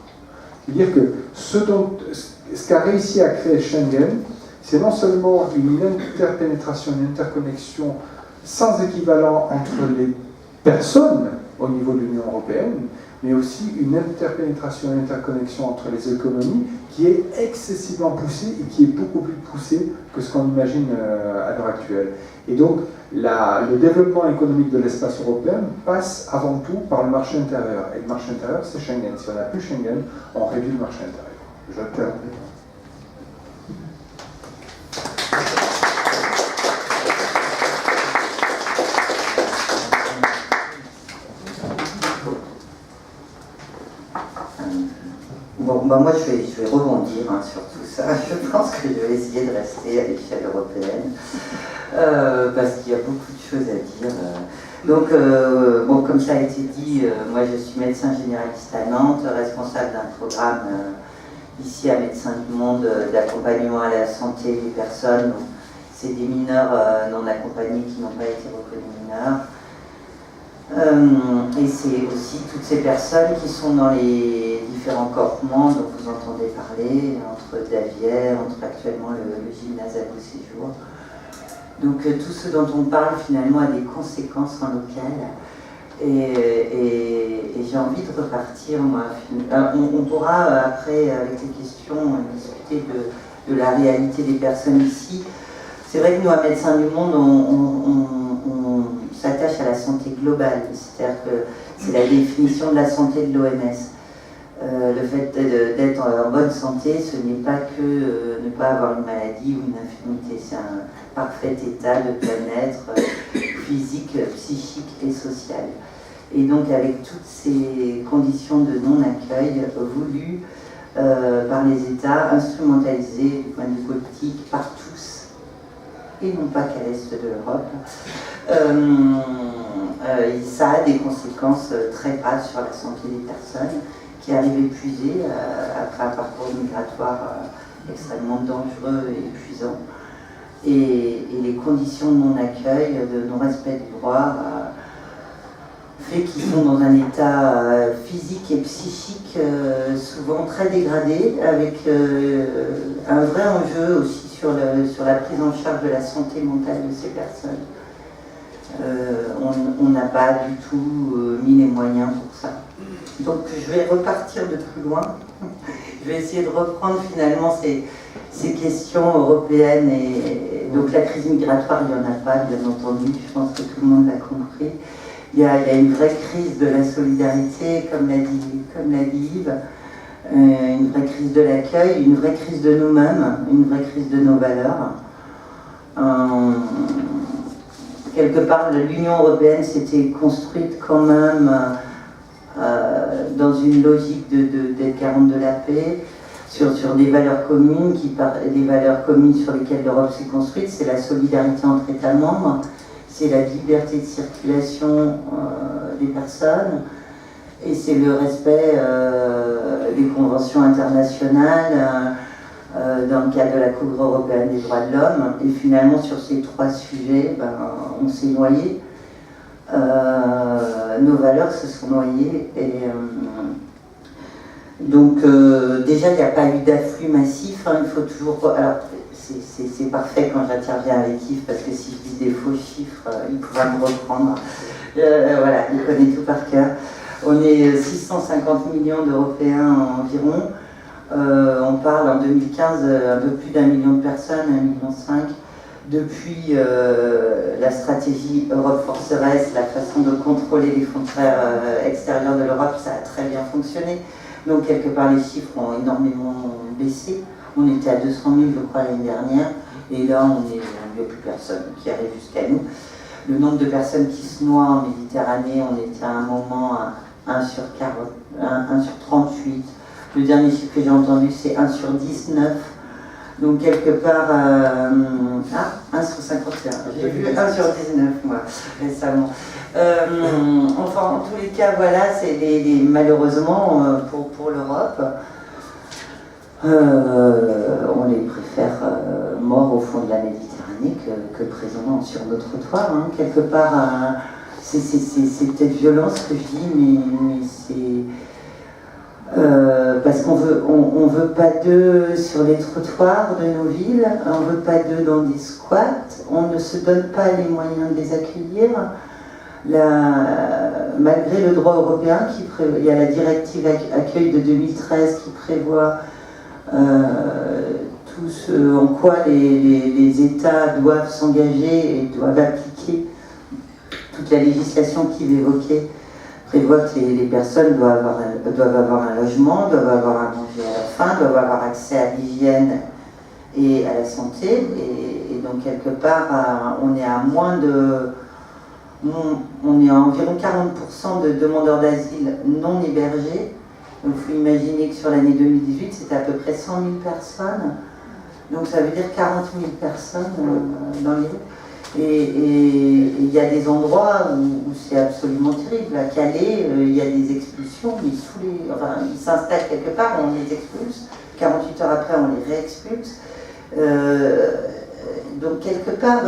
C'est-à-dire que ce qu'a réussi à créer Schengen, c'est non seulement une interpénétration, une interconnexion sans équivalent entre les personnes au niveau de l'Union européenne, mais aussi une interpénétration, une interconnexion entre les économies qui est excessivement poussée et qui est beaucoup plus poussée que ce qu'on imagine à l'heure actuelle. Et donc, le développement économique de l'espace européen passe avant tout par le marché intérieur. Et le marché intérieur, c'est Schengen. Si on n'a plus Schengen, on réduit le marché intérieur. Je termine. Bon, bah moi je vais rebondir sur tout ça. Je pense que je vais essayer de rester à l'échelle européenne parce qu'il y a beaucoup de choses à dire. Donc, bon, comme ça a été dit, moi je suis médecin généraliste à Nantes, responsable d'un programme ici à Médecins du Monde d'accompagnement à la santé des personnes. C'est des mineurs non accompagnés qui n'ont pas été reconnus mineurs. Et c'est aussi toutes ces personnes qui sont dans les différents campements dont vous entendez parler, entre Davière, entre actuellement le gymnase à beau séjour. Donc tout ce dont on parle finalement a des conséquences en local. Et j'ai envie de repartir, moi. On pourra après, avec les questions, discuter de la réalité des personnes ici. C'est vrai que nous, à Médecins du Monde, on s'attache à la santé globale, c'est-à-dire que c'est la définition de la santé de l'OMS. Le fait d'être en bonne santé, ce n'est pas que ne pas avoir une maladie ou une infirmité, c'est un parfait état de bien-être physique, psychique et social. Et donc avec toutes ces conditions de non-accueil voulues par les États, instrumentalisées du point de vue politique par tous, et non pas qu'à l'est de l'Europe, ça a des conséquences très graves sur la santé des personnes qui arrivent épuisées après un parcours migratoire extrêmement dangereux et épuisant. Et les conditions de non-accueil, de non-respect du droit fait qu'ils sont dans un état physique et psychique souvent très dégradé, avec un vrai enjeu aussi sur la prise en charge de la santé mentale de ces personnes. On n'a pas du tout mis les moyens pour ça. Donc je vais repartir de plus loin. Je vais essayer de reprendre finalement ces questions européennes. Et donc la crise migratoire, il n'y en a pas, bien entendu. Je pense que tout le monde l'a compris. Il y a une vraie crise de la solidarité, comme l'a dit Yves, une vraie crise de l'accueil, une vraie crise de nous-mêmes, une vraie crise de nos valeurs. Quelque part, l'Union européenne s'était construite quand même dans une logique d'être garante de la paix, sur des valeurs communes, des valeurs communes sur lesquelles l'Europe s'est construite. C'est la solidarité entre États membres, c'est la liberté de circulation des personnes, et c'est le respect des conventions internationales dans le cadre de la Cour européenne des droits de l'homme. Et finalement, sur ces trois sujets, on s'est noyé. Nos valeurs se sont noyées. Et donc, déjà, il n'y a pas eu d'afflux massif. Il faut toujours... Alors, c'est parfait quand j'interviens avec Yves, parce que si je dis des faux chiffres, il pourra me reprendre. Voilà, il connaît tout par cœur. On est 650 millions d'Européens environ. On parle en 2015 un peu plus d'1 million de personnes, 1,5 million. Depuis la stratégie Europe forteresse, la façon de contrôler les frontières extérieures de l'Europe, ça a très bien fonctionné. Donc quelque part les chiffres ont énormément baissé. On était à 200 000 je crois l'année dernière, et là il n'y a plus personne qui arrive jusqu'à nous. Le nombre de personnes qui se noient en Méditerranée, on était à un moment à 1 sur 38. Le dernier chiffre que j'ai entendu, c'est 1 sur 19. Donc, quelque part, 1 sur 51. J'ai vu 1 sur 19, moi, récemment. Enfin, en tous les cas, voilà, c'est malheureusement, pour l'Europe, on les préfère morts au fond de la Méditerranée que présents sur nos trottoirs. Hein. Quelque part, c'est peut-être violent ce que je dis, mais c'est... parce qu'on veut pas d'eux sur les trottoirs de nos villes, on veut pas d'eux dans des squats, on ne se donne pas les moyens de les accueillir. Malgré le droit européen, il y a la directive accueil de 2013 qui prévoit tout ce en quoi les États doivent s'engager et doivent appliquer toute la législation qu'il évoquait. Prévoit que les personnes doivent avoir un logement, doivent avoir à manger à la faim, doivent avoir accès à l'hygiène et à la santé. Et donc, quelque part, on est à environ 40% de demandeurs d'asile non hébergés. Donc, il faut imaginer que sur l'année 2018, c'était à peu près 100 000 personnes. Donc, ça veut dire 40 000 personnes dans les rues. Et il y a des endroits où c'est absolument terrible. À Calais, il y a des expulsions, mais ils s'installent quelque part, on les expulse. 48 heures après, on les réexpulse. Donc, quelque part,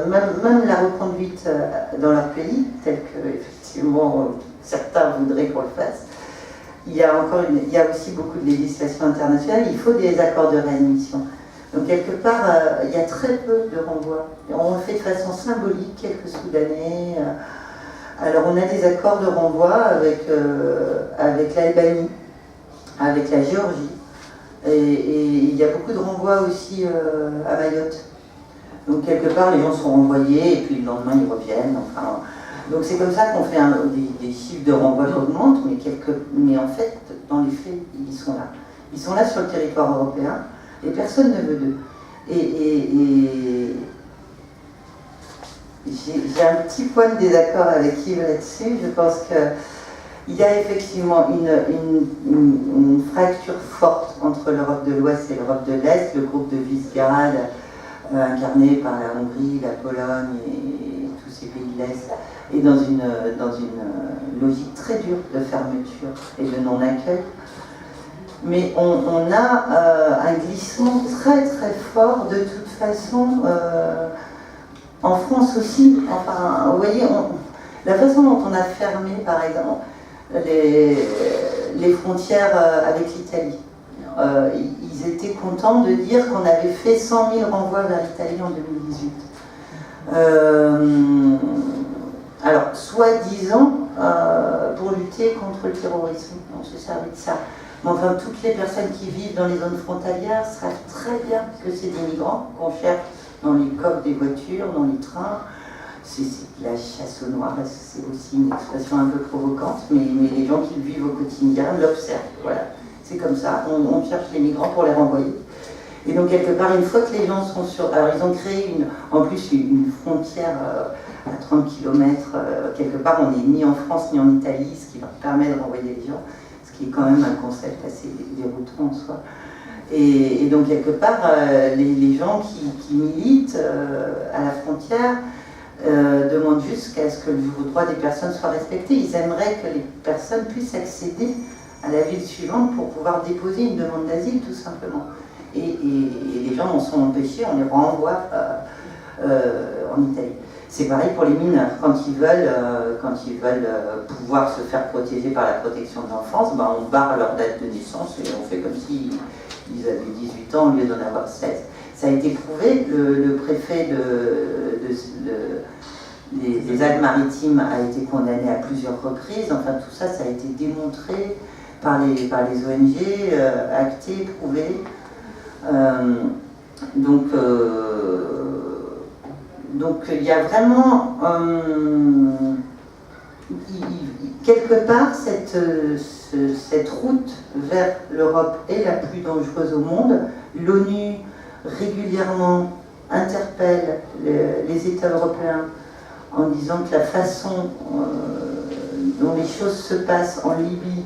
même la reconduite dans leur pays, tel que, effectivement, certains voudraient qu'on le fasse, il y a aussi beaucoup de législation internationale, il faut des accords de réadmission. Donc, quelque part, il y a très peu de renvois. On le fait de façon symbolique, quelques Soudanais. Alors, on a des accords de renvoi avec l'Albanie, avec la Géorgie. Et il y a beaucoup de renvois aussi à Mayotte. Donc, quelque part, les gens sont renvoyés et puis le lendemain, ils reviennent. Enfin, donc, c'est comme ça qu'on fait des chiffres de renvoi qui augmentent, mais en fait, dans les faits, ils sont là. Ils sont là sur le territoire européen. Et personne ne veut d'eux. Et j'ai un petit point de désaccord avec Yves là-dessus. Je pense qu'il y a effectivement une fracture forte entre l'Europe de l'Ouest et l'Europe de l'Est. Le groupe de Visegrad, incarné par la Hongrie, la Pologne et tous ces pays de l'Est, est dans une logique très dure de fermeture et de non-accueil. Mais on a un glissement très très fort de toute façon en France aussi. Enfin, vous voyez, La façon dont on a fermé, par exemple, les frontières avec l'Italie. Ils étaient contents de dire qu'on avait fait 100 000 renvois vers l'Italie en 2018. Alors, soi-disant, pour lutter contre le terrorisme. On s'est servi de ça. Mais enfin, toutes les personnes qui vivent dans les zones frontalières savent très bien que c'est des migrants qu'on cherche dans les coffres des voitures, dans les trains. C'est de la chasse aux noirs, c'est aussi une expression un peu provocante, mais les gens qui le vivent au quotidien l'observent. Voilà, c'est comme ça, on cherche les migrants pour les renvoyer. Et donc, quelque part, une fois que les gens sont sur... Alors, ils ont créé en plus une frontière à 30 km. Quelque part, on n'est ni en France ni en Italie, ce qui leur permet de renvoyer les gens, ce qui est quand même un concept assez déroutant en soi. Et donc, quelque part, les gens qui militent à la frontière demandent juste qu'à ce que le droit des personnes soit respecté. Ils aimeraient que les personnes puissent accéder à la ville suivante pour pouvoir déposer une demande d'asile, tout simplement. Et les gens en sont empêchés, on les renvoie en Italie. C'est pareil pour les mineurs. Quand ils veulent pouvoir se faire protéger par la protection de l'enfance, ben on barre leur date de naissance et on fait comme s'ils avaient 18 ans au lieu d'en avoir 16. Ça a été prouvé, le préfet des Alpes-Maritimes a été condamné à plusieurs reprises. Enfin, tout ça, ça a été démontré par les ONG, acté, prouvé. Donc il y a vraiment quelque part cette route vers l'Europe est la plus dangereuse au monde. L'ONU régulièrement interpelle les États européens en disant que la façon dont les choses se passent en Libye,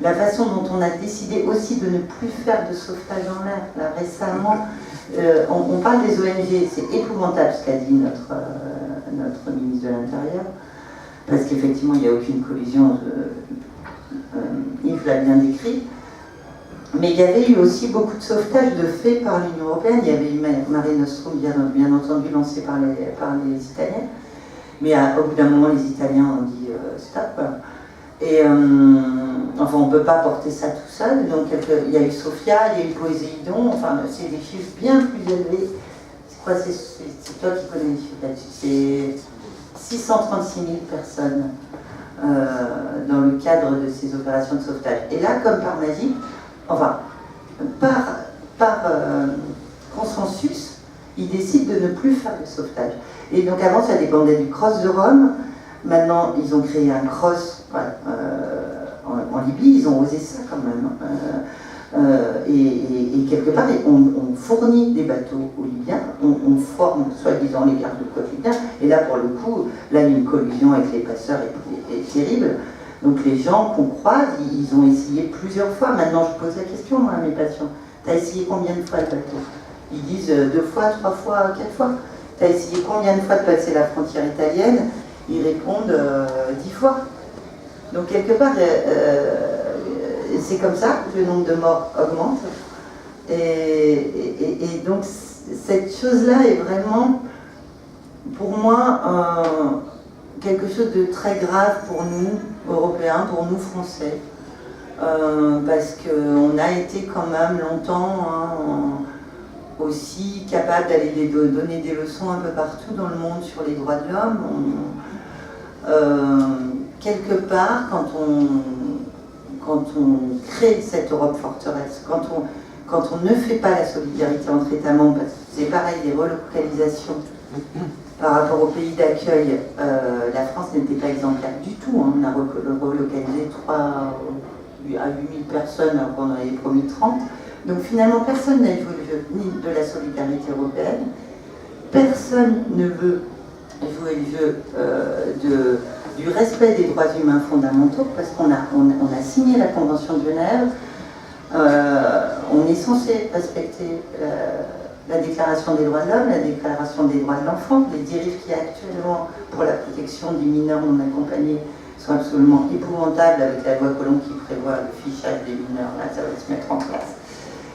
la façon dont on a décidé aussi de ne plus faire de sauvetage en mer, là récemment, on parle des ONG, c'est épouvantable ce qu'a dit notre ministre de l'Intérieur, parce qu'effectivement il n'y a aucune collusion, Yves l'a bien décrit, mais il y avait eu aussi beaucoup de sauvetage de fait par l'Union européenne. Il y avait eu Mare Nostrum, bien entendu, lancé par les Italiens, mais au bout d'un moment les Italiens ont dit stop. Et enfin, on ne peut pas porter ça tout seul. Donc, il y a eu Sophia, il y a eu Poséidon. Enfin, c'est des chiffres bien plus élevés. C'est quoi? C'est toi qui connais les chiffres là-dessus. C'est 636 000 personnes dans le cadre de ces opérations de sauvetage. Et là, comme par magie, enfin, par consensus, ils décident de ne plus faire de sauvetage. Et donc, avant, ça dépendait du Cross de Rome. Maintenant, ils ont créé un cross en Libye, ils ont osé ça quand même. Et quelque part, on fournit des bateaux aux Libyens, on forme soi-disant les gardes-côtes libyens, et là, pour le coup, là, il y a une collusion avec les passeurs est terrible. Donc les gens qu'on croise, ils ont essayé plusieurs fois. Maintenant, je pose la question, moi, à mes patients. T'as essayé combien de fois le bateau? Ils disent 2 fois, 3 fois, 4 fois. T'as essayé combien de fois de passer la frontière italienne? Ils répondent 10 fois. Donc quelque part, c'est comme ça que le nombre de morts augmente. Et donc cette chose-là est vraiment, pour moi, quelque chose de très grave pour nous, Européens, pour nous, Français. Parce qu'on a été quand même longtemps aussi capable d'aller donner des leçons un peu partout dans le monde sur les droits de l'homme. Quelque part, quand on crée cette Europe forteresse, quand on ne fait pas la solidarité entre États membres, parce que c'est pareil, les relocalisations par rapport au pays d'accueil, la France n'était pas exemplaire du tout. Hein. On a relocalisé 3 à 8 000 personnes alors qu'on en avait promis 30. Donc finalement, personne n'a joué le jeu ni de la solidarité européenne, personne ne veut jouer le jeu du respect des droits humains fondamentaux, parce qu'on a signé la Convention de Genève, on est censé respecter la Déclaration des droits de l'homme, la Déclaration des droits de l'enfant. Les dérives qu'il y a actuellement pour la protection des mineurs non accompagnés sont absolument épouvantables, avec la loi Colomb qui prévoit le fichage des mineurs. Là, ça va se mettre en place.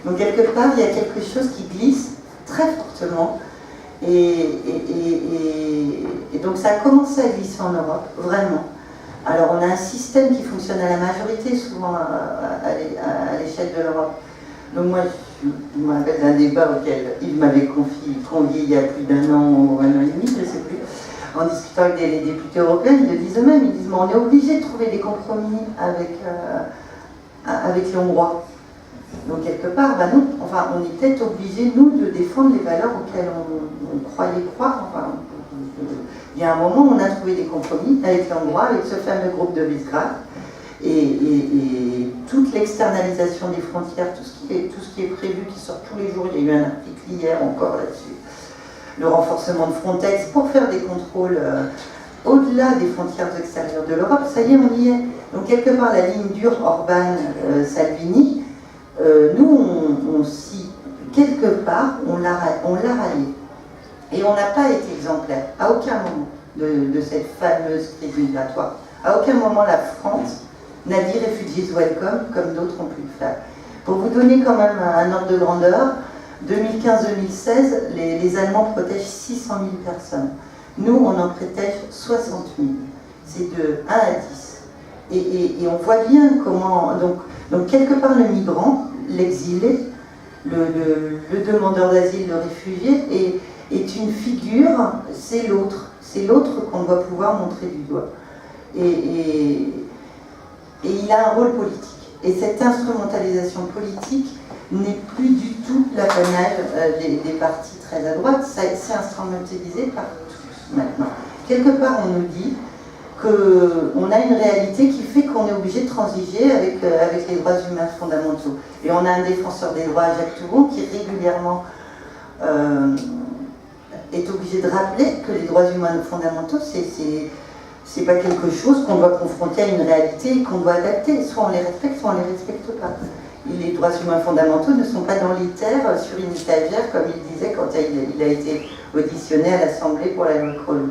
Donc quelque part, il y a quelque chose qui glisse très fortement. Et donc ça a commencé à glisser en Europe, vraiment. Alors on a un système qui fonctionne à la majorité, souvent à l'échelle de l'Europe. Donc moi, je me rappelle d'un débat auquel il m'avait convié il y a plus d'un an ou un an et demi, je ne sais plus, en discutant avec des députés européens, ils le disent eux-mêmes, ils disent on est obligé de trouver des compromis avec les Hongrois. Donc quelque part, ben non, enfin on est peut-être obligé, nous, de défendre les valeurs auxquelles on croyait croire. Enfin, il y a un moment où on a trouvé des compromis avec les Hongrois, avec ce fameux groupe de Visegrad, et toute l'externalisation des frontières, tout ce qui est prévu, qui sort tous les jours, il y a eu un article hier encore là-dessus, le renforcement de Frontex pour faire des contrôles au-delà des frontières extérieures de l'Europe, ça y est, on y est. Donc quelque part, la ligne dure Orban-Salvini, nous, quelque part, on l'a rallié. Et on n'a pas été exemplaire, à aucun moment, de cette fameuse crise migratoire. À aucun moment, la France n'a dit refugees welcome, comme d'autres ont pu le faire. Pour vous donner quand même un ordre de grandeur, 2015-2016, les Allemands protègent 600 000 personnes. Nous, on en protège 60 000. C'est de 1 à 10. Et on voit bien comment... Donc quelque part, le migrant, l'exilé, le demandeur d'asile, le réfugié, est une figure, c'est l'autre. C'est l'autre qu'on doit pouvoir montrer du doigt. Et il a un rôle politique. Et cette instrumentalisation politique n'est plus du tout l'apanage des partis très à droite. C'est instrumentalisé par tous maintenant. Quelque part, on nous dit qu'on a une réalité qui fait qu'on est obligé de transiger avec les droits humains fondamentaux. Et on a un défenseur des droits, Jacques Toubon, qui régulièrement est obligé de rappeler que les droits humains fondamentaux, c'est pas quelque chose qu'on doit confronter à une réalité et qu'on doit adapter. Soit on les respecte, soit on les respecte pas. Et les droits humains fondamentaux ne sont pas dans l'éther sur une étagère, comme il disait quand il a été auditionné à l'Assemblée pour la loi Crollo.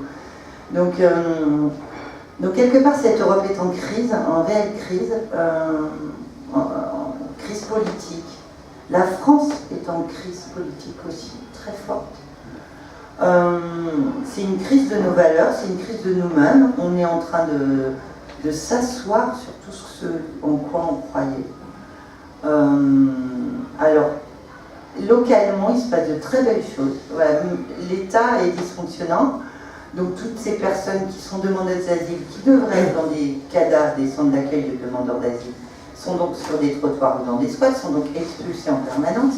Donc quelque part, cette Europe est en crise, en réelle crise, en crise politique. La France est en crise politique aussi, très forte. C'est une crise de nos valeurs, c'est une crise de nous-mêmes. On est en train de s'asseoir sur tout ce en quoi on croyait. Alors, localement, il se passe de très belles choses. Voilà, l'État est dysfonctionnant. Donc toutes ces personnes qui sont demandeuses d'asile, qui devraient être dans des cadavres, des centres d'accueil de demandeurs d'asile, sont donc sur des trottoirs ou dans des squats, sont donc expulsés en permanence.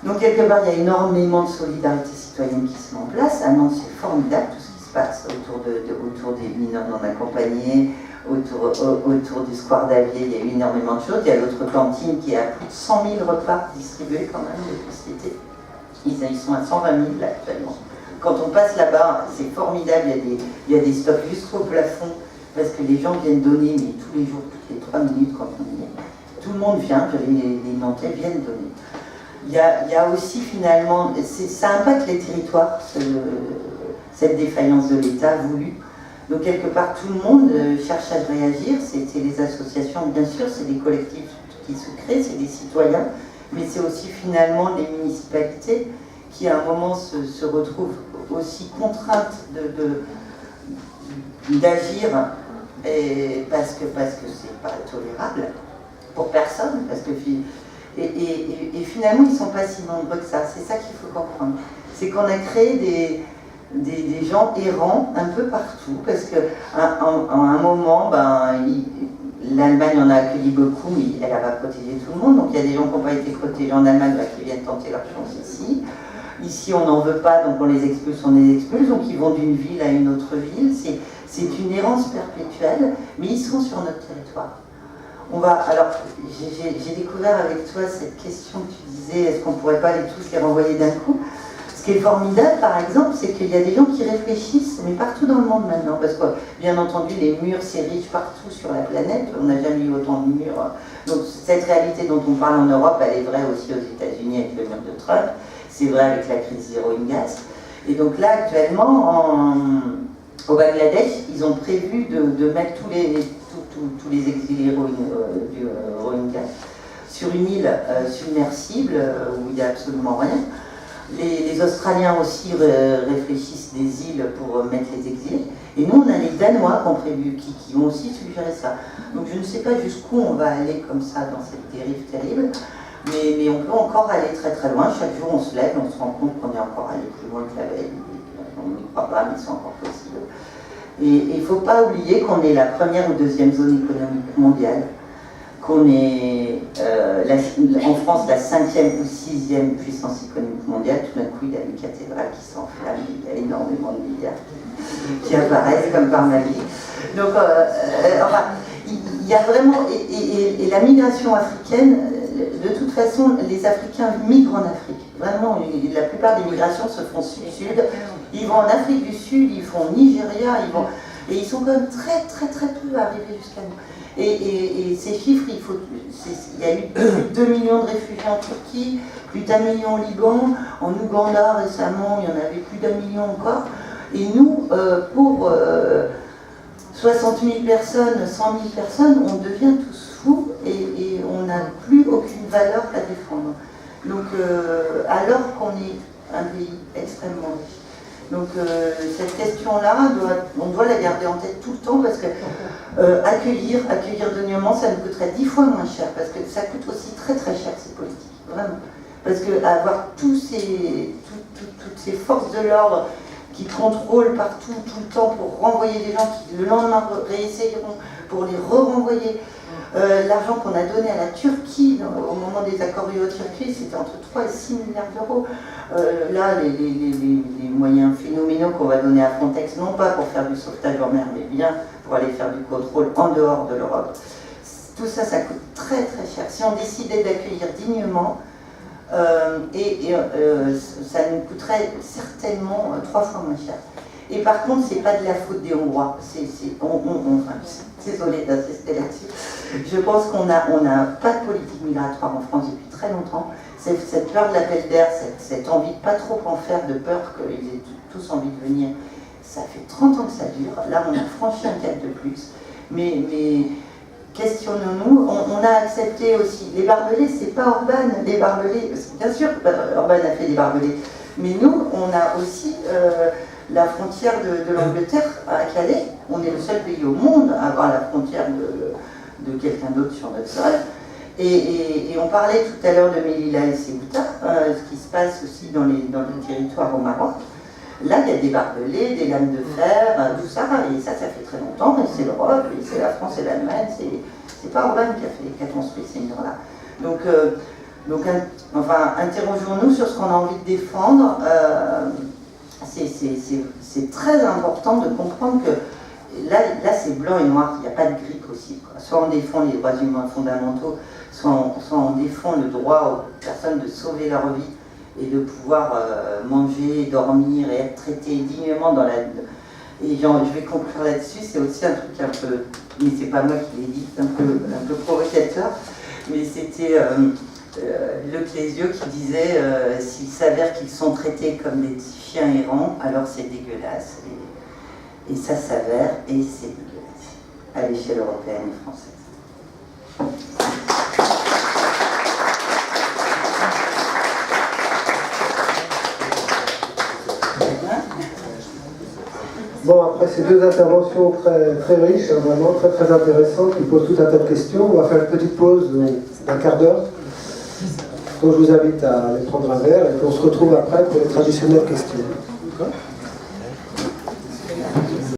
Donc quelque part, il y a énormément de solidarité citoyenne qui se met en place. À Nantes, c'est formidable tout ce qui se passe autour des mineurs non accompagnés, autour du square d'Avier, il y a eu énormément de choses. Il y a l'autre cantine qui a plus de 100 000 repas distribués quand même depuis cet été. Ils sont à 120 000 là, actuellement. Quand on passe là-bas, c'est formidable, il y a des stocks jusqu'au plafond, parce que les gens viennent donner, mais tous les jours, toutes les 3 minutes quand on y est. Tout le monde vient, les Nantais viennent donner. Il y a aussi finalement, ça impacte les territoires, cette défaillance de l'État voulue. Donc quelque part, tout le monde cherche à réagir, c'est les associations, bien sûr, c'est des collectifs qui se créent, c'est des citoyens, mais c'est aussi finalement les municipalités qui à un moment se retrouvent aussi contraintes d'agir parce que c'est pas tolérable pour personne, parce que et finalement ils sont pas si nombreux que ça. C'est ça qu'il faut comprendre. C'est qu'on a créé des gens errants un peu partout, parce que à un moment, l'Allemagne en a accueilli beaucoup, mais elle n'a pas protégé tout le monde. Donc il y a des gens qui n'ont pas été protégés en Allemagne qui viennent tenter leur chance ici. Ici, on n'en veut pas, donc on les expulse, donc ils vont d'une ville à une autre ville. C'est une errance perpétuelle, mais ils sont sur notre territoire. Alors, j'ai découvert avec toi cette question que tu disais, est-ce qu'on ne pourrait pas tous les renvoyer d'un coup? Ce qui est formidable, par exemple, c'est qu'il y a des gens qui réfléchissent, mais partout dans le monde maintenant, parce que, bien entendu, les murs s'érigent partout sur la planète, on n'a jamais eu autant de murs. Donc, cette réalité dont on parle en Europe, elle est vraie aussi aux États-Unis avec le mur de Trump. C'est vrai avec la crise des Rohingyas. Et donc là, actuellement, au Bangladesh, ils ont prévu de mettre tous les exilés du Rohingya sur une île submersible où il n'y a absolument rien. Les Australiens aussi réfléchissent des îles pour mettre les exilés. Et nous, on a les Danois qui ont prévu, qui ont aussi suggéré ça. Donc je ne sais pas jusqu'où on va aller comme ça dans cette dérive terrible, mais on peut encore aller très très loin. Chaque jour, on se lève, on se rend compte qu'on est encore allé plus loin que la veille. On n'y croit pas, mais c'est encore possible. Et il ne faut pas oublier qu'on est la première ou deuxième zone économique mondiale, qu'on est en France la 5e ou 6e puissance économique mondiale. Tout d'un coup, il y a une cathédrale qui s'enflamme, il y a énormément de milliards qui apparaissent comme par magie. Donc, enfin, il y a vraiment... Et la migration africaine, de toute façon, les Africains migrent en Afrique. Vraiment, la plupart des migrations se font sud-sud. Ils vont en Afrique du Sud, ils vont au Nigeria, et ils sont quand même très très très peu arrivés jusqu'à nous. Et ces chiffres, il y a eu plus de 2 millions de réfugiés en Turquie, plus d'1 million au Liban, en Ouganda récemment, il y en avait plus d'1 million encore. Et nous, pour 60 000 personnes, 100 000 personnes, on devient tous fous et on n'a plus aucune valeur à défendre. Donc, alors qu'on est un pays extrêmement riche. Donc cette question-là, on doit la garder en tête tout le temps parce que accueillir dignement, ça nous coûterait 10 fois moins cher parce que ça coûte aussi très très cher ces politiques, vraiment. Parce que avoir toutes ces forces de l'ordre qui contrôlent partout, tout le temps pour renvoyer des gens qui le lendemain réessayeront pour les re-renvoyer. L'argent qu'on a donné à la Turquie au moment des accords UE-Turquie, c'était entre 3 et 6 milliards d'euros. Là, les moyens phénoménaux qu'on va donner à Frontex, non pas pour faire du sauvetage en mer, mais bien pour aller faire du contrôle en dehors de l'Europe. Tout ça, ça coûte très très cher. Si on décidait d'accueillir dignement, ça nous coûterait certainement 3 fois moins cher. Et par contre, c'est pas de la faute des Hongrois. Désolée d'insister là-dessus. Je pense qu'on n'a pas de politique migratoire en France depuis très longtemps. Cette peur de l'appel d'air, cette envie de pas trop en faire, de peur qu'ils aient tous envie de venir, ça fait 30 ans que ça dure. Là, on a franchi un cap de plus. Mais questionnons-nous. On a accepté aussi. Les barbelés, c'est pas Orban. Les barbelés, bien sûr, Orban a fait des barbelés. Mais nous, on a aussi la frontière de l'Angleterre à Calais. On est le seul pays au monde à avoir la frontière de quelqu'un d'autre sur notre sol. Et on parlait tout à l'heure de Melilla et Ceuta, ce qui se passe aussi dans les territoires au Maroc. Là, il y a des barbelés, des lames de fer, tout ça, et ça fait très longtemps, et c'est l'Europe, et c'est la France et l'Allemagne, c'est pas Orban qui a construit ces murs-là. Donc, interrogeons-nous sur ce qu'on a envie de défendre. C'est très important de comprendre que là c'est blanc et noir, il n'y a pas de gris possible. Soit on défend les droits humains fondamentaux, soit on défend le droit aux personnes de sauver leur vie et de pouvoir manger, dormir et être traité dignement dans la... Et je vais conclure là-dessus, c'est aussi un truc un peu... Mais c'est pas moi qui l'ai dit, c'est un peu provocateur, mais c'était Luc Lézieux qui disait s'il s'avère qu'ils sont traités comme des chiens errants, alors c'est dégueulasse. Et ça s'avère, et c'est dégueulasse, à l'échelle européenne et française. Bon, après ces deux interventions très, très riches, hein, vraiment très très intéressantes, qui posent tout un tas de questions, on va faire une petite pause d'un quart d'heure. Donc je vous invite à aller prendre un verre et puis on se retrouve après pour les traditionnelles questions. D'accord ?